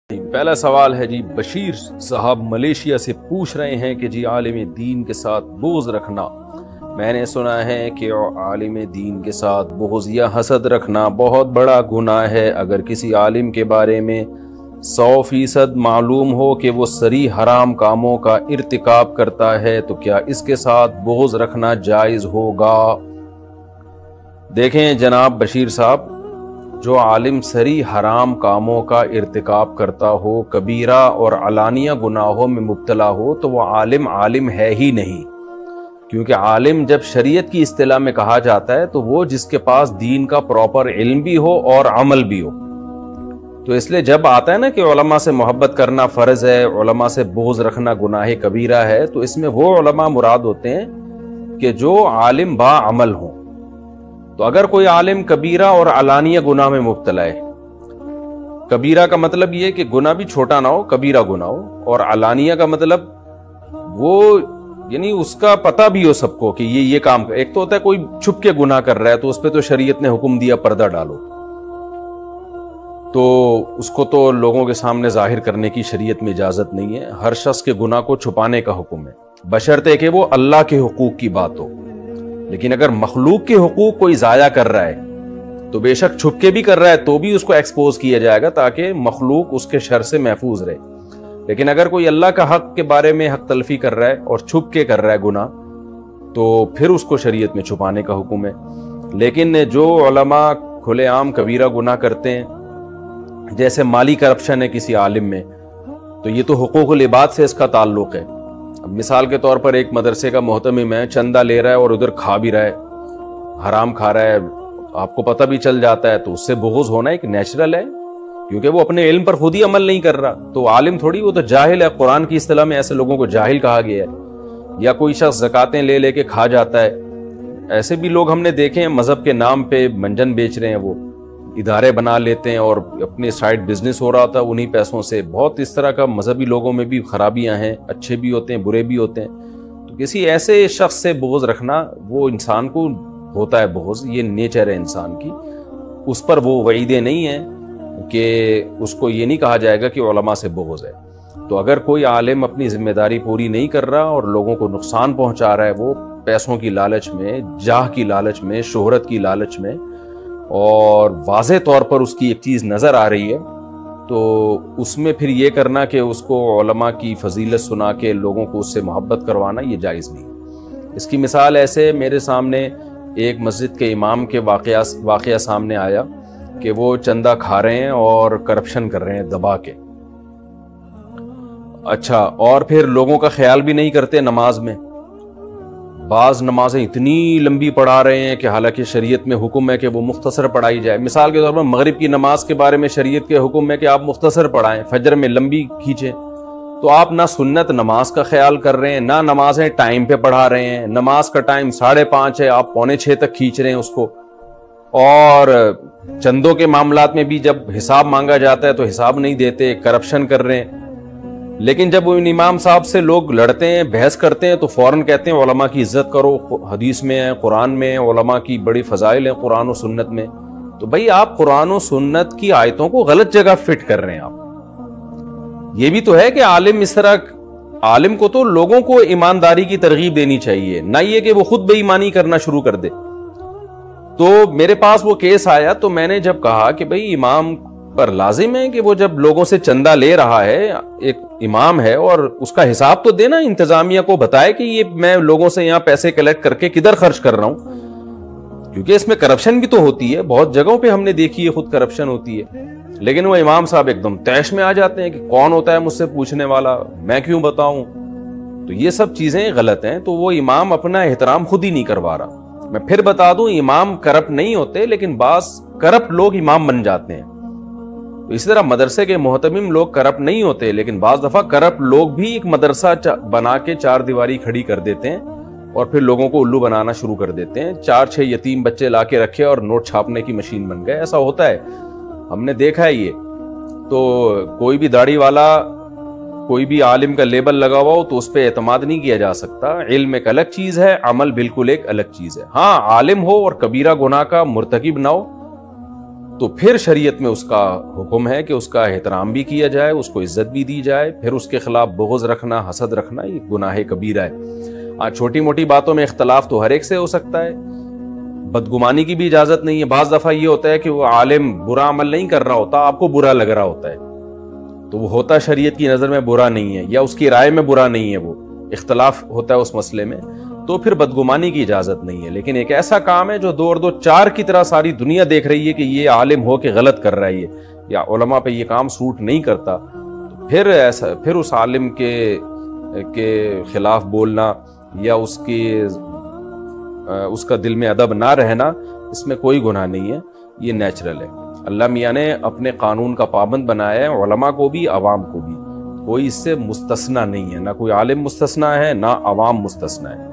پہلا سوال ہے جی، بشیر صاحب ملیشیا سے پوچھ رہے ہیں کہ جی عالم دین کے ساتھ بغض رکھنا، میں نے سنا ہے کہ عالم دین کے ساتھ بغض یا حسد رکھنا بہت بڑا گناہ ہے۔ اگر کسی عالم کے بارے میں 100% معلوم ہو کہ وہ صریح حرام کاموں کا ارتکاب کرتا ہے تو کیا اس کے ساتھ بغض رکھنا جائز ہوگا؟ دیکھیں جناب بشیر صاحب، جو عالم صریح حرام کاموں کا ارتکاب کرتا ہو، کبیرہ اور علانیہ گناہوں میں مبتلا ہو، تو وہ عالم ہے ہی نہیں، کیونکہ عالم جب شریعت کی اصطلاح میں کہا جاتا ہے تو وہ جس کے پاس دین کا پراپر علم بھی ہو اور عمل بھی ہو۔ تو اس لیے جب آتا ہے نا کہ علماء سے محبت کرنا فرض ہے، علماء سے بغض رکھنا گناہ کبیرہ ہے، تو اس میں وہ علماء مراد ہوتے ہیں کہ جو عالم با عمل ہوں۔ تو اگر کوئی عالم کبیرہ اور علانیہ گناہ میں مبتلا ہے، کبیرہ کا مطلب یہ کہ گناہ بھی چھوٹا نہ ہو، کبیرہ گناہ ہو، اور علانیہ کا مطلب وہ یعنی اس کا پتہ بھی ہو سب کو کہ یہ کام کر۔ ایک تو ہوتا ہے کوئی چھپ کے گناہ کر رہا ہے تو اس پہ تو شریعت نے حکم دیا پردہ ڈالو، تو اس کو تو لوگوں کے سامنے ظاہر کرنے کی شریعت میں اجازت نہیں ہے۔ ہر شخص کے گناہ کو چھپانے کا حکم ہے، بشرطے کہ وہ اللہ کے حقوق کی بات ہو۔ لیکن اگر مخلوق کے حقوق کوئی ضائع کر رہا ہے تو بے شک چھپ کے بھی کر رہا ہے تو بھی اس کو ایکسپوز کیا جائے گا تاکہ مخلوق اس کے شر سے محفوظ رہے۔ لیکن اگر کوئی اللہ کا حق کے بارے میں حق تلفی کر رہا ہے اور چھپ کے کر رہا ہے گناہ، تو پھر اس کو شریعت میں چھپانے کا حکم ہے۔ لیکن جو علماء کھلے عام کبیرہ گناہ کرتے ہیں، جیسے مالی کرپشن ہے کسی عالم میں، تو یہ تو حقوق العباد سے اس کا تعلق ہے۔ اب مثال کے طور پر ایک مدرسے کا محتمم ہے، چندہ لے رہا ہے اور ادھر کھا بھی رہا ہے، حرام کھا رہا ہے، آپ کو پتہ بھی چل جاتا ہے، تو اس سے بغض ہونا ایک نیچرل ہے، کیونکہ وہ اپنے علم پر خود ہی عمل نہیں کر رہا۔ تو عالم تھوڑی، وہ تو جاہل ہے، قرآن کی اصطلاح میں ایسے لوگوں کو جاہل کہا گیا ہے۔ یا کوئی شخص زکاتیں لے کے کھا جاتا ہے، ایسے بھی لوگ ہم نے دیکھے ہیں، مذہب کے نام پہ منجن بیچ رہے ہیں، وہ ادارے بنا لیتے ہیں اور اپنے سائڈ بزنس ہو رہا تھا انہی پیسوں سے۔ بہت اس طرح کا مذہبی لوگوں میں بھی خرابیاں ہیں، اچھے بھی ہوتے ہیں، برے بھی ہوتے ہیں۔ تو کسی ایسے شخص سے بغض رکھنا، وہ انسان کو ہوتا ہے بغض، یہ نیچر ہے انسان کی، اس پر وہ وعیدیں نہیں ہیں کہ اس کو یہ نہیں کہا جائے گا کہ علماء سے بغض ہے۔ تو اگر کوئی عالم اپنی ذمہ داری پوری نہیں کر رہا اور لوگوں کو نقصان پہنچا رہا ہے، وہ پیسوں کی لالچ میں، جاہ کی لالچ میں، شہرت کی لالچ میں، اور واضح طور پر اس کی ایک چیز نظر آ رہی ہے، تو اس میں پھر یہ کرنا کہ اس کو علماء کی فضیلت سنا کے لوگوں کو اس سے محبت کروانا، یہ جائز نہیں ہے۔ اس کی مثال ایسے میرے سامنے ایک مسجد کے امام کے واقعہ سامنے آیا کہ وہ چندہ کھا رہے ہیں اور کرپشن کر رہے ہیں دبا کے۔ اچھا، اور پھر لوگوں کا خیال بھی نہیں کرتے نماز میں، بعض نمازیں اتنی لمبی پڑھا رہے ہیں کہ حالانکہ شریعت میں حکم ہے کہ وہ مختصر پڑھائی جائے۔ مثال کے طور پر مغرب کی نماز کے بارے میں شریعت کے حکم ہے کہ آپ مختصر پڑھائیں، فجر میں لمبی کھینچیں، تو آپ نہ سنت نماز کا خیال کر رہے ہیں، نہ نمازیں ٹائم پہ پڑھا رہے ہیں۔ نماز کا ٹائم 5:30 ہے، آپ 5:45 تک کھینچ رہے ہیں اس کو۔ اور چندوں کے معاملات میں بھی جب حساب مانگا جاتا ہے تو حساب نہیں دیتے، کرپشن کر رہے ہیں۔ لیکن جب ان امام صاحب سے لوگ لڑتے ہیں، بحث کرتے ہیں، تو فوراً کہتے ہیں علماء کی عزت کرو، حدیث میں ہے، قرآن میں ہے، علماء کی بڑی فضائل ہیں قرآن و سنت میں۔ تو بھائی آپ قرآن و سنت کی آیتوں کو غلط جگہ فٹ کر رہے ہیں۔ آپ یہ بھی تو ہے کہ عالم اس طرح، عالم کو تو لوگوں کو ایمانداری کی ترغیب دینی چاہیے، نہ یہ کہ وہ خود بے ایمانی کرنا شروع کر دے۔ تو میرے پاس وہ کیس آیا، تو میں نے جب کہا کہ بھائی امام پر لازم ہے کہ وہ جب لوگوں سے چندہ لے رہا ہے، ایک امام ہے، اور اس کا حساب تو دینا، انتظامیہ کو بتائے کہ یہ میں لوگوں سے یہاں پیسے کلیکٹ کر کے کدھر خرچ کر رہا ہوں، کیونکہ اس میں کرپشن بھی تو ہوتی ہے، بہت جگہوں پہ ہم نے دیکھی ہے خود کرپشن ہوتی ہے۔ لیکن وہ امام صاحب ایک دم طیش میں آ جاتے ہیں کہ کون ہوتا ہے مجھ سے پوچھنے والا، میں کیوں بتاؤں۔ تو یہ سب چیزیں غلط ہیں، تو وہ امام اپنا احترام خود ہی نہیں کروا رہا۔ میں پھر بتا دوں، امام کرپٹ نہیں ہوتے، لیکن بعض کرپٹ لوگ امام بن جاتے ہیں۔ تو اسی طرح مدرسے کے محتمم لوگ کرپٹ نہیں ہوتے، لیکن بعض دفعہ کرپٹ لوگ بھی ایک مدرسہ بنا کے 4 دیواری کھڑی کر دیتے ہیں اور پھر لوگوں کو الو بنانا شروع کر دیتے ہیں۔ 4-6 یتیم بچے لا کے رکھے اور نوٹ چھاپنے کی مشین بن گئے، ایسا ہوتا ہے، ہم نے دیکھا ہے یہ۔ تو کوئی بھی داڑھی والا، کوئی بھی عالم کا لیبل لگا ہوا ہو تو اس پہ اعتماد نہیں کیا جا سکتا۔ علم ایک الگ چیز ہے، عمل بالکل ایک الگ چیز ہے۔ ہاں، عالم ہو اور کبیرہ گناہ کا مرتکب نہ ہو، تو پھر شریعت میں اس کا حکم ہے کہ اس کا احترام بھی کیا جائے، اس کو عزت بھی دی جائے، پھر اس کے خلاف بغض رکھنا، حسد رکھنا یہ گناہ کبیرہ ہے۔ چھوٹی موٹی باتوں میں اختلاف تو ہر ایک سے ہو سکتا ہے، بدگمانی کی بھی اجازت نہیں ہے۔ بعض دفعہ یہ ہوتا ہے کہ وہ عالم برا عمل نہیں کر رہا ہوتا، آپ کو برا لگ رہا ہوتا ہے، تو وہ ہوتا شریعت کی نظر میں برا نہیں ہے، یا اس کی رائے میں برا نہیں ہے، وہ اختلاف ہوتا ہے اس مسئلے میں، تو پھر بدگمانی کی اجازت نہیں ہے۔ لیکن ایک ایسا کام ہے جو دو اور دو چار کی طرح ساری دنیا دیکھ رہی ہے کہ یہ عالم ہو کے غلط کر رہا ہے، یا علماء پہ یہ کام سوٹ نہیں کرتا، تو پھر اس عالم کے خلاف بولنا یا اس کا دل میں ادب نہ رہنا، اس میں کوئی گناہ نہیں ہے، یہ نیچرل ہے۔ اللہ میاں نے اپنے قانون کا پابند بنایا ہے، علماء کو بھی عوام کو بھی، کوئی اس سے مستثنا نہیں ہے، نہ کوئی عالم مستثنا ہے نہ عوام مستثنا ہے۔